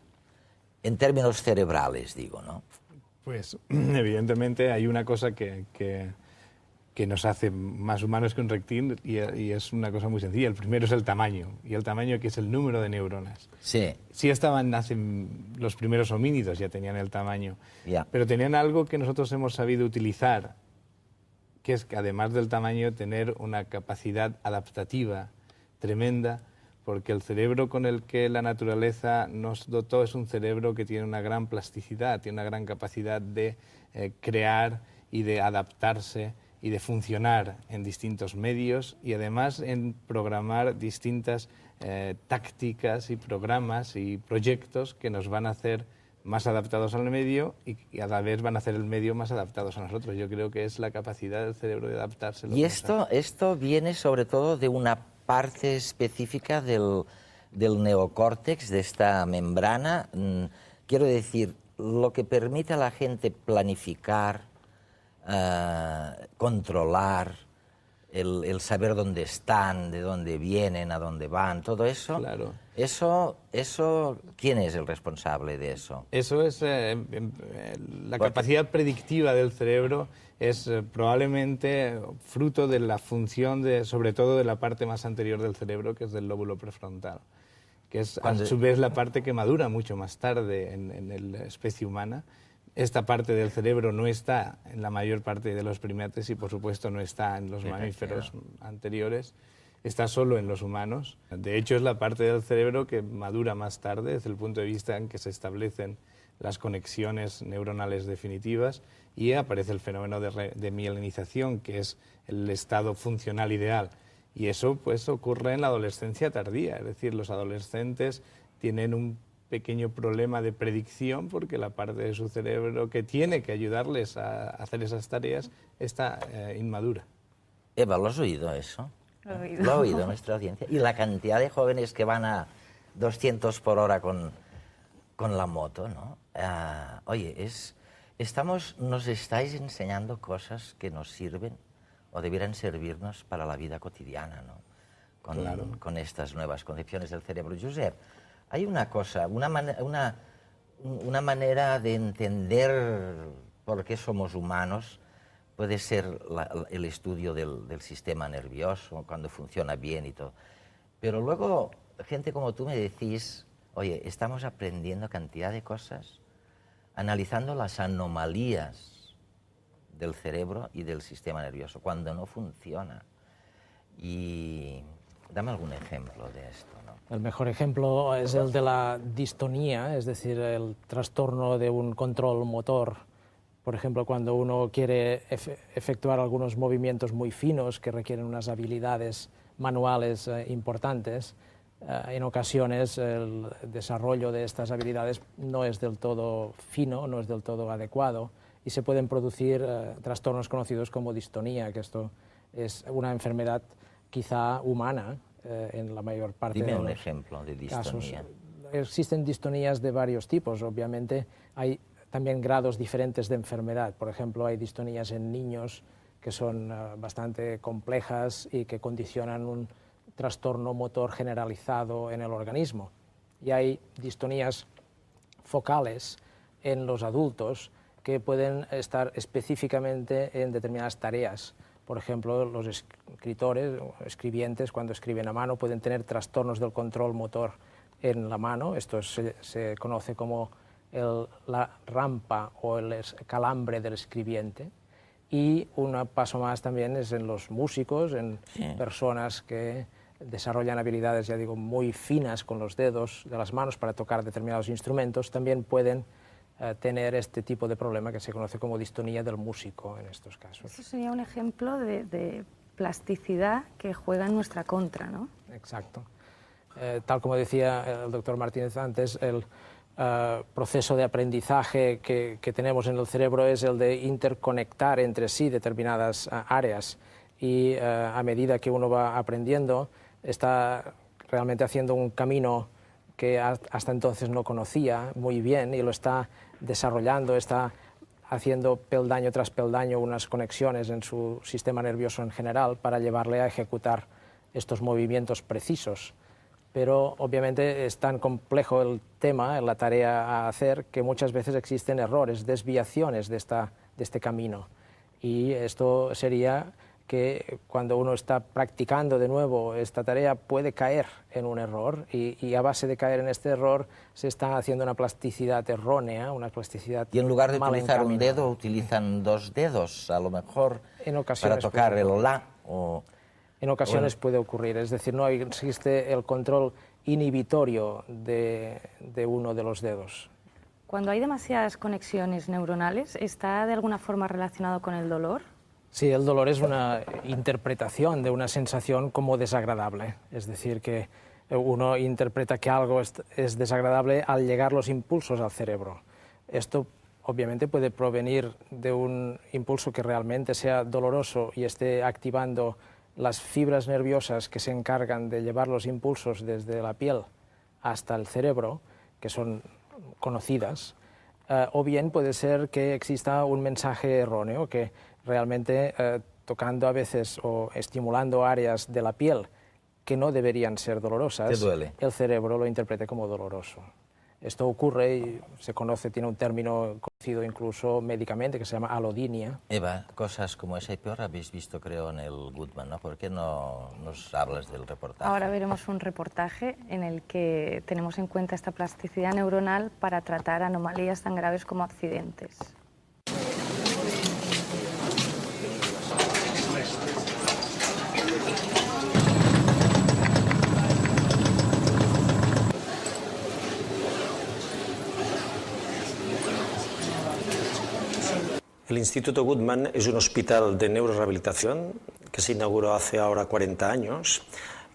En términos cerebrales, digo, ¿no? Pues, evidentemente, hay una cosa que nos hace más humanos que un reptil y es una cosa muy sencilla. El primero es el tamaño, y el tamaño que es el número de neuronas. Sí. Sí estaban hace los primeros homínidos, ya tenían el tamaño, pero tenían algo que nosotros hemos sabido utilizar, que es que además del tamaño, tener una capacidad adaptativa tremenda, porque el cerebro con el que la naturaleza nos dotó es un cerebro que tiene una gran plasticidad, tiene una gran capacidad de crear y de adaptarse y de funcionar en distintos medios y además en programar distintas tácticas y programas y proyectos que nos van a hacer más adaptados al medio y a la vez van a hacer el medio más adaptados a nosotros. Yo creo que es la capacidad del cerebro de adaptarse. Y esto viene sobre todo de una parte específica del neocórtex, de esta membrana. Quiero decir, lo que permite a la gente planificar, controlar, el saber dónde están, de dónde vienen, a dónde van, todo eso. Claro. Eso, ¿quién es el responsable de eso? Eso es la capacidad predictiva del cerebro. Es probablemente fruto de la función, sobre todo de la parte más anterior del cerebro, que es del lóbulo prefrontal, que es a su vez la parte que madura mucho más tarde en la especie humana. Esta parte del cerebro no está en la mayor parte de los primates y, por supuesto, no está en los mamíferos anteriores. Está solo en los humanos. De hecho, es la parte del cerebro que madura más tarde, desde el punto de vista en que se establecen las conexiones neuronales definitivas y aparece el fenómeno de mielinización, que es el estado funcional ideal. Y eso pues ocurre en la adolescencia tardía, es decir, los adolescentes tienen un pequeño problema de predicción porque la parte de su cerebro que tiene que ayudarles a hacer esas tareas está inmadura. Eva, ¿lo has oído eso? Lo ha oído nuestra audiencia. Y la cantidad de jóvenes que van a 200 por hora con la moto, ¿no? Oye, nos estáis enseñando cosas que nos sirven o debieran servirnos para la vida cotidiana, ¿no? Con estas nuevas concepciones del cerebro. Josep, hay una cosa, una manera de entender por qué somos humanos puede ser el estudio del sistema nervioso, cuando funciona bien y todo. Pero luego, gente como tú me decís, oye, estamos aprendiendo cantidad de cosas, analizando las anomalías del cerebro y del sistema nervioso, cuando no funciona. Y dame algún ejemplo de esto, ¿no? El mejor ejemplo es el de la distonía, es decir, el trastorno de un control motor. Por ejemplo, cuando uno quiere efectuar algunos movimientos muy finos que requieren unas habilidades manuales importantes, en ocasiones el desarrollo de estas habilidades no es del todo fino, no es del todo adecuado y se pueden producir trastornos conocidos como distonía, que esto es una enfermedad quizá humana en la mayor parte de los Dime un ejemplo de distonía. Casos. Existen distonías de varios tipos, obviamente hay también grados diferentes de enfermedad. Por ejemplo, hay distonías en niños que son bastante complejas y que condicionan un trastorno motor generalizado en el organismo. Y hay distonías focales en los adultos que pueden estar específicamente en determinadas tareas. Por ejemplo, los escritores o escribientes, cuando escriben a mano, pueden tener trastornos del control motor en la mano. Esto se conoce como la rampa o el calambre del escribiente. Y un paso más también es en los músicos, en personas que desarrollan habilidades, ya digo, muy finas con los dedos de las manos para tocar determinados instrumentos, también pueden tener este tipo de problema que se conoce como distonía del músico en estos casos. Eso sería un ejemplo de plasticidad que juega en nuestra contra, ¿no? Exacto. Tal como decía el doctor Martínez antes, el proceso de aprendizaje que tenemos en el cerebro es el de interconectar entre sí determinadas áreas y a medida que uno va aprendiendo está realmente haciendo un camino que hasta entonces no conocía muy bien y lo está desarrollando, está haciendo peldaño tras peldaño unas conexiones en su sistema nervioso en general para llevarle a ejecutar estos movimientos precisos. Pero obviamente es tan complejo el tema, la tarea a hacer, que muchas veces existen errores, desviaciones de este camino. Y esto sería que cuando uno está practicando de nuevo esta tarea puede caer en un error y a base de caer en este error se está haciendo una plasticidad errónea, una plasticidad y en lugar de utilizar un encaminada. dedo utilizan dos dedos, a lo mejor en ocasiones para tocar el la o... En ocasiones puede ocurrir, es decir, no existe el control inhibitorio de uno de los dedos. Cuando hay demasiadas conexiones neuronales, ¿está de alguna forma relacionado con el dolor? Sí, el dolor es una interpretación de una sensación como desagradable, es decir, que uno interpreta que algo es desagradable al llegar los impulsos al cerebro. Esto obviamente puede provenir de un impulso que realmente sea doloroso y esté activando las fibras nerviosas que se encargan de llevar los impulsos desde la piel hasta el cerebro, que son conocidas, o bien puede ser que exista un mensaje erróneo, que realmente tocando a veces o estimulando áreas de la piel que no deberían ser dolorosas, el cerebro lo interpreta como doloroso. Esto ocurre y se conoce, tiene un término conocido incluso médicamente que se llama alodinia. Eva, cosas como esa y peor habéis visto, creo, en el Goodman, ¿no? ¿Por qué no nos hablas del reportaje? Ahora veremos un reportaje en el que tenemos en cuenta esta plasticidad neuronal para tratar anomalías tan graves como accidentes. El Instituto Goodman es un hospital de neurorehabilitación que se inauguró hace ahora 40 años,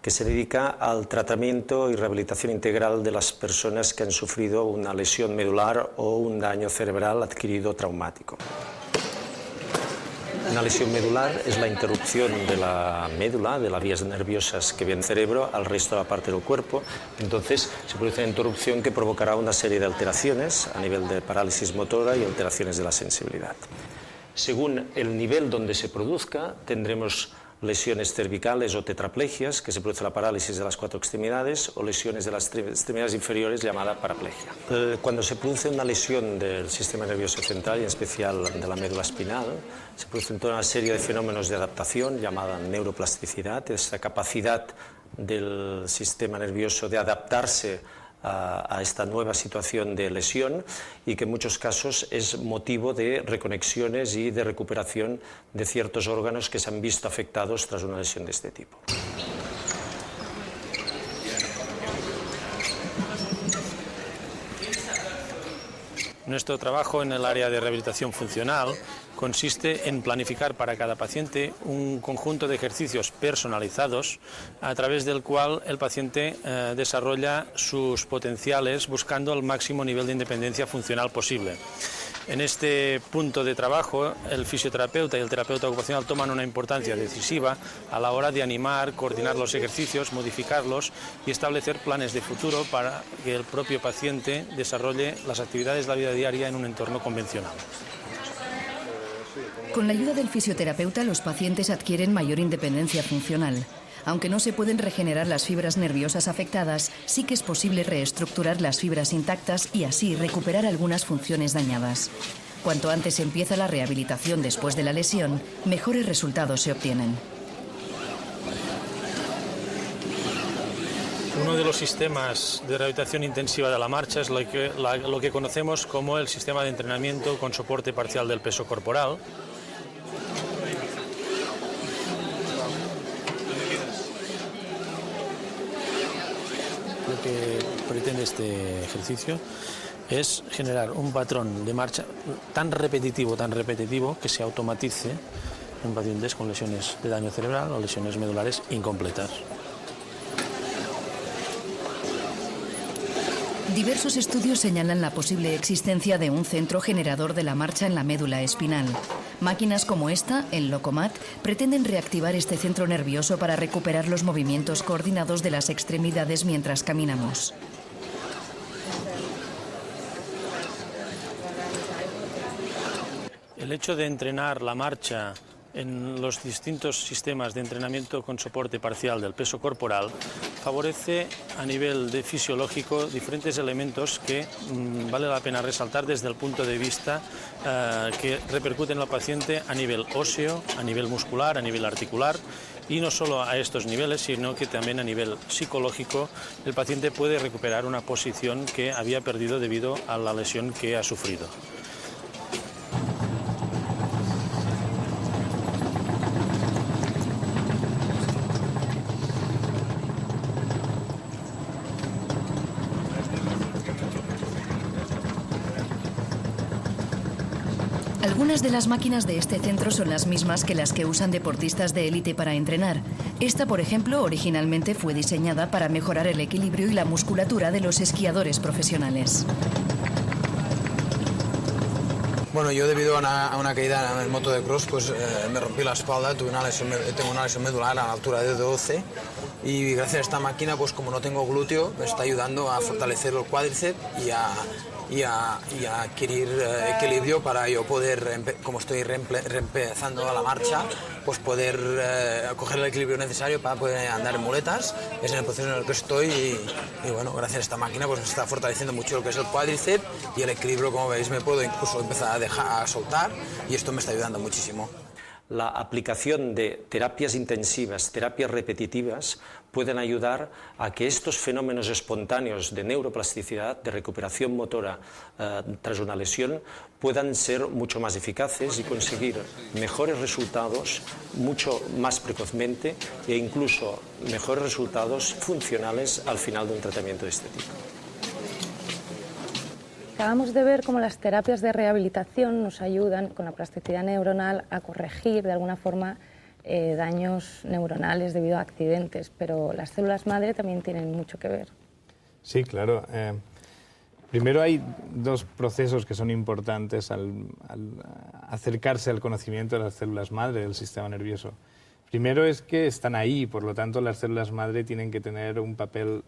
que se dedica al tratamiento y rehabilitación integral de las personas que han sufrido una lesión medular o un daño cerebral adquirido traumático. Una lesión medular es la interrupción de la médula, de las vías nerviosas que vienen del cerebro al resto de la parte del cuerpo. Entonces se produce una interrupción que provocará una serie de alteraciones a nivel de parálisis motora y alteraciones de la sensibilidad. Según el nivel donde se produzca, tendremos lesiones cervicales o tetraplegias, que se produce la parálisis de las 4 extremidades, o lesiones de las extremidades inferiores llamada paraplegia. Cuando se produce una lesión del sistema nervioso central, y en especial de la médula espinal, se produce toda una serie de fenómenos de adaptación llamada neuroplasticidad, esta capacidad del sistema nervioso de adaptarse a esta nueva situación de lesión y que en muchos casos es motivo de reconexiones y de recuperación de ciertos órganos que se han visto afectados tras una lesión de este tipo. Nuestro trabajo en el área de rehabilitación funcional consiste en planificar para cada paciente un conjunto de ejercicios personalizados a través del cual el paciente desarrolla sus potenciales buscando el máximo nivel de independencia funcional posible. En este punto de trabajo, el fisioterapeuta y el terapeuta ocupacional toman una importancia decisiva a la hora de animar, coordinar los ejercicios, modificarlos y establecer planes de futuro para que el propio paciente desarrolle las actividades de la vida diaria en un entorno convencional. Con la ayuda del fisioterapeuta, los pacientes adquieren mayor independencia funcional. Aunque no se pueden regenerar las fibras nerviosas afectadas, sí que es posible reestructurar las fibras intactas y así recuperar algunas funciones dañadas. Cuanto antes empieza la rehabilitación después de la lesión, mejores resultados se obtienen. Uno de los sistemas de rehabilitación intensiva de la marcha es lo que conocemos como el sistema de entrenamiento con soporte parcial del peso corporal. Lo que pretende este ejercicio es generar un patrón de marcha tan repetitivo que se automatice en pacientes con lesiones de daño cerebral o lesiones medulares incompletas. Diversos estudios señalan la posible existencia de un centro generador de la marcha en la médula espinal. Máquinas como esta, el Locomat, pretenden reactivar este centro nervioso para recuperar los movimientos coordinados de las extremidades mientras caminamos. El hecho de entrenar la marcha en los distintos sistemas de entrenamiento con soporte parcial del peso corporal favorece a nivel fisiológico diferentes elementos que vale la pena resaltar desde el punto de vista que repercuten en el paciente a nivel óseo, a nivel muscular, a nivel articular, y no solo a estos niveles, sino que también a nivel psicológico el paciente puede recuperar una posición que había perdido debido a la lesión que ha sufrido. Algunas de las máquinas de este centro son las mismas que las que usan deportistas de élite para entrenar. Esta, por ejemplo, originalmente fue diseñada para mejorar el equilibrio y la musculatura de los esquiadores profesionales. Bueno, yo debido a una caída en el moto de cross, pues me rompí la espalda, tengo una lesión medular a la altura de 12 y gracias a esta máquina, pues como no tengo glúteo, me está ayudando a fortalecer el cuádriceps y a adquirir equilibrio para yo poder, como estoy reempezando a la marcha, pues poder coger el equilibrio necesario para poder andar en muletas. Es en el proceso en el que estoy y bueno, gracias a esta máquina pues me está fortaleciendo mucho lo que es el cuádriceps y el equilibrio, como veis, me puedo incluso empezar a soltar y esto me está ayudando muchísimo. La aplicación de terapias intensivas, terapias repetitivas, pueden ayudar a que estos fenómenos espontáneos de neuroplasticidad, de recuperación motora tras una lesión, puedan ser mucho más eficaces y conseguir mejores resultados mucho más precozmente e incluso mejores resultados funcionales al final de un tratamiento de este tipo. Acabamos de ver cómo las terapias de rehabilitación nos ayudan con la plasticidad neuronal a corregir de alguna forma daños neuronales debido a accidentes, pero las células madre también tienen mucho que ver. Sí, claro. Primero hay dos procesos que son importantes al acercarse al conocimiento de las células madre del sistema nervioso. Primero es que están ahí, por lo tanto las células madre tienen que tener un papel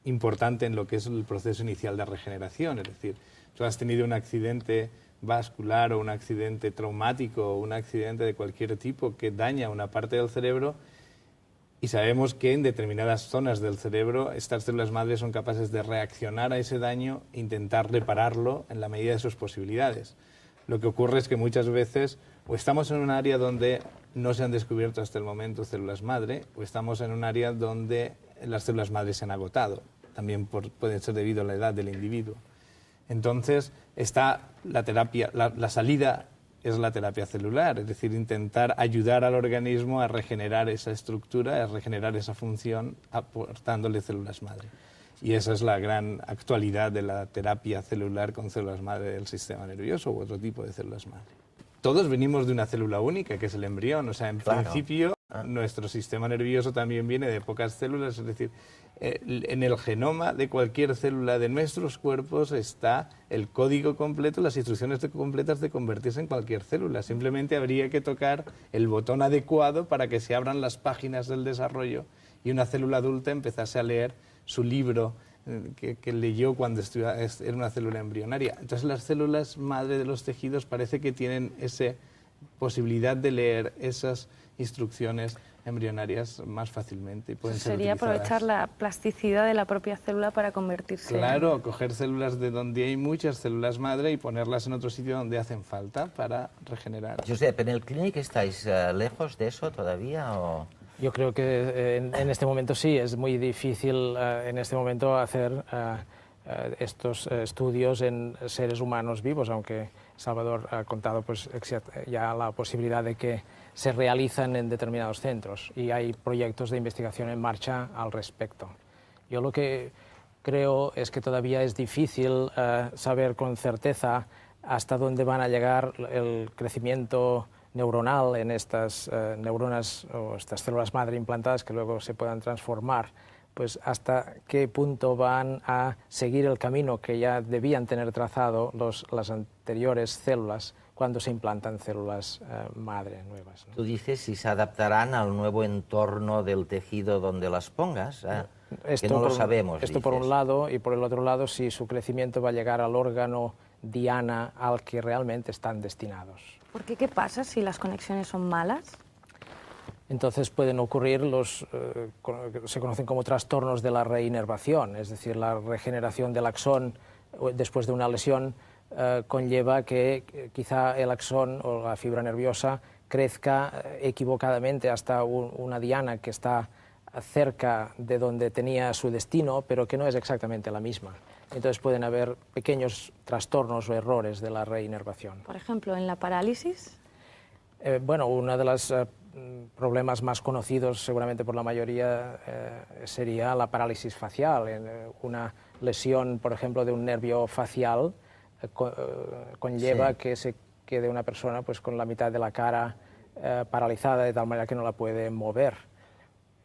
importante en lo que es el proceso inicial de regeneración. Es decir, tú has tenido un accidente vascular o un accidente traumático o un accidente de cualquier tipo que daña una parte del cerebro y sabemos que en determinadas zonas del cerebro estas células madre son capaces de reaccionar a ese daño e intentar repararlo en la medida de sus posibilidades. Lo que ocurre es que muchas veces o estamos en un área donde no se han descubierto hasta el momento células madre o estamos en un área donde las células madre se han agotado, también puede ser debido a la edad del individuo. Entonces, está la terapia, la salida es la terapia celular, es decir, intentar ayudar al organismo a regenerar esa estructura, a regenerar esa función, aportándole células madre. Y esa es la gran actualidad de la terapia celular con células madre del sistema nervioso u otro tipo de células madre. Todos venimos de una célula única, que es el embrión, o sea, en principio nuestro sistema nervioso también viene de pocas células, es decir, en el genoma de cualquier célula de nuestros cuerpos está el código completo, las instrucciones completas de convertirse en cualquier célula. Simplemente habría que tocar el botón adecuado para que se abran las páginas del desarrollo y una célula adulta empezase a leer su libro que leyó cuando era una célula embrionaria. Entonces las células madre de los tejidos parece que tienen esa posibilidad de leer esas instrucciones embrionarias más fácilmente. Pueden ser sería utilizadas. aprovechar la plasticidad de la propia célula para convertirse Claro, coger células de donde hay muchas células madre y ponerlas en otro sitio donde hacen falta para regenerar. Josep, ¿en el clínico estáis lejos de eso todavía o...? Yo creo que en este momento sí, es muy difícil en este momento hacer estos estudios en seres humanos vivos, aunque Salvador ha contado pues, ya la posibilidad de que se realizan en determinados centros y hay proyectos de investigación en marcha al respecto. Yo lo que creo es que todavía es difícil saber con certeza hasta dónde van a llegar el crecimiento neuronal en estas neuronas o estas células madre implantadas que luego se puedan transformar, pues hasta qué punto van a seguir el camino que ya debían tener trazado las anteriores células cuando se implantan células madre nuevas, ¿no? Tú dices si se adaptarán al nuevo entorno del tejido donde las pongas, que no lo sabemos. Esto por un lado, y por el otro lado si su crecimiento va a llegar al órgano diana al que realmente están destinados. ¿Por qué? ¿Qué pasa si las conexiones son malas? Entonces pueden ocurrir se conocen como trastornos de la reinervación, es decir, la regeneración del axón después de una lesión conlleva que quizá el axón o la fibra nerviosa crezca equivocadamente hasta una diana que está cerca de donde tenía su destino, pero que no es exactamente la misma. Entonces pueden haber pequeños trastornos o errores de la reinervación. Por ejemplo, en la parálisis. Bueno, uno de los problemas más conocidos seguramente por la mayoría sería la parálisis facial. Una lesión, por ejemplo, de un nervio facial conlleva que se quede una persona pues, con la mitad de la cara paralizada de tal manera que no la puede mover.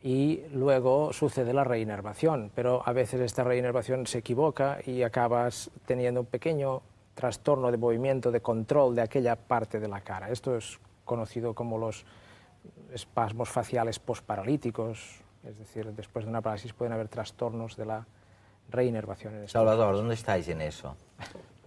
Y luego sucede la reinervación, pero a veces esta reinervación se equivoca y acabas teniendo un pequeño trastorno de movimiento, de control de aquella parte de la cara. Esto es conocido como los espasmos faciales postparalíticos, es decir, después de una parálisis pueden haber trastornos de la reinervación. Salvador, ¿dónde estáis en eso?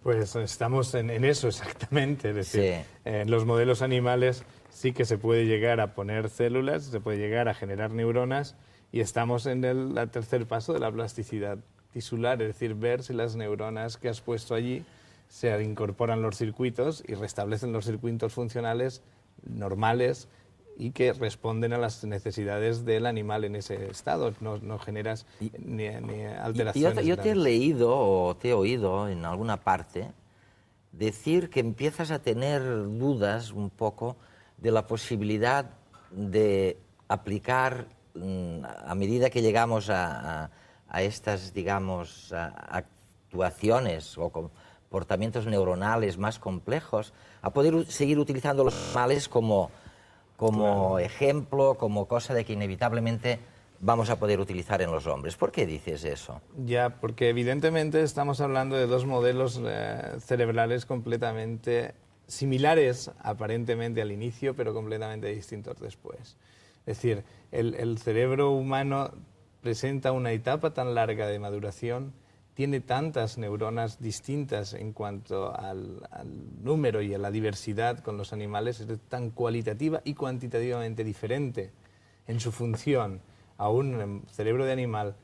Pues estamos en eso exactamente. Es decir, en los modelos animales sí que se puede llegar a poner células, se puede llegar a generar neuronas y estamos en el tercer paso de la plasticidad tisular, es decir, ver si las neuronas que has puesto allí se incorporan los circuitos y restablecen los circuitos funcionales normales y que responden a las necesidades del animal en ese estado, no generas ni alteraciones. Yo te he leído o te he oído en alguna parte decir que empiezas a tener dudas un poco de la posibilidad de aplicar, a medida que llegamos a estas, digamos, actuaciones o comportamientos neuronales más complejos, a poder seguir utilizando los animales como ejemplo, como cosa de que inevitablemente vamos a poder utilizar en los hombres. ¿Por qué dices eso? Ya, porque evidentemente estamos hablando de dos modelos cerebrales completamente similares aparentemente al inicio, pero completamente distintos después. Es decir, el cerebro humano presenta una etapa tan larga de maduración, tiene tantas neuronas distintas en cuanto al número y a la diversidad con los animales, es tan cualitativa y cuantitativamente diferente en su función a un cerebro de animal,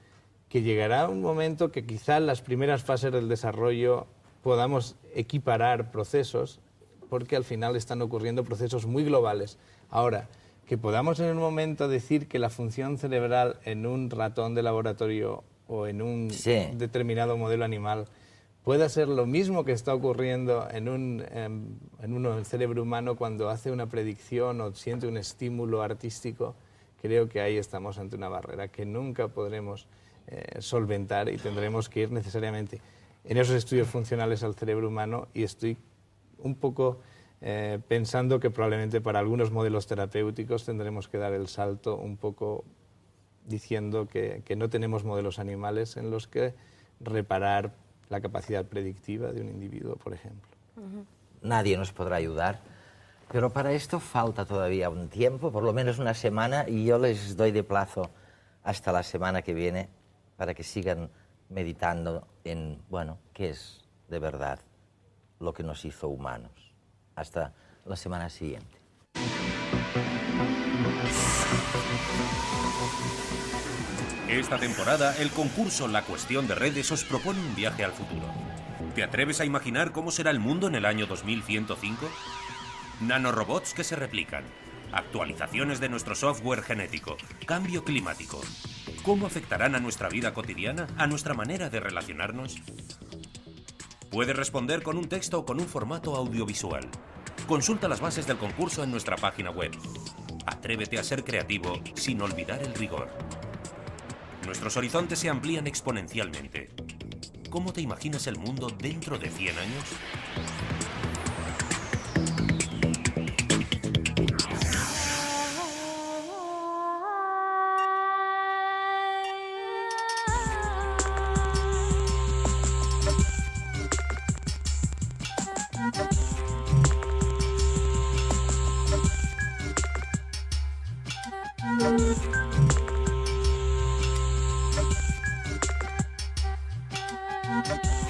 que llegará un momento que quizá en las primeras fases del desarrollo podamos equiparar procesos, porque al final están ocurriendo procesos muy globales. Ahora, que podamos en un momento decir que la función cerebral en un ratón de laboratorio o en un determinado modelo animal pueda ser lo mismo que está ocurriendo en un cerebro humano cuando hace una predicción o siente un estímulo artístico, creo que ahí estamos ante una barrera que nunca podremos solventar y tendremos que ir necesariamente en esos estudios funcionales al cerebro humano, y estoy un poco pensando que probablemente para algunos modelos terapéuticos tendremos que dar el salto un poco diciendo que no tenemos modelos animales en los que reparar la capacidad predictiva de un individuo, por ejemplo. Nadie nos podrá ayudar, pero para esto falta todavía un tiempo, por lo menos una semana, y yo les doy de plazo hasta la semana que viene para que sigan meditando en, bueno, qué es de verdad lo que nos hizo humanos. Hasta la semana siguiente. Esta temporada, el concurso La Cuestión de Redes os propone un viaje al futuro. ¿Te atreves a imaginar cómo será el mundo en el año 2105? Nanorobots que se replican, actualizaciones de nuestro software genético, cambio climático. ¿Cómo afectarán a nuestra vida cotidiana, a nuestra manera de relacionarnos? Puedes responder con un texto o con un formato audiovisual. Consulta las bases del concurso en nuestra página web. Atrévete a ser creativo sin olvidar el rigor. Nuestros horizontes se amplían exponencialmente. ¿Cómo te imaginas el mundo dentro de 100 años? Thank you.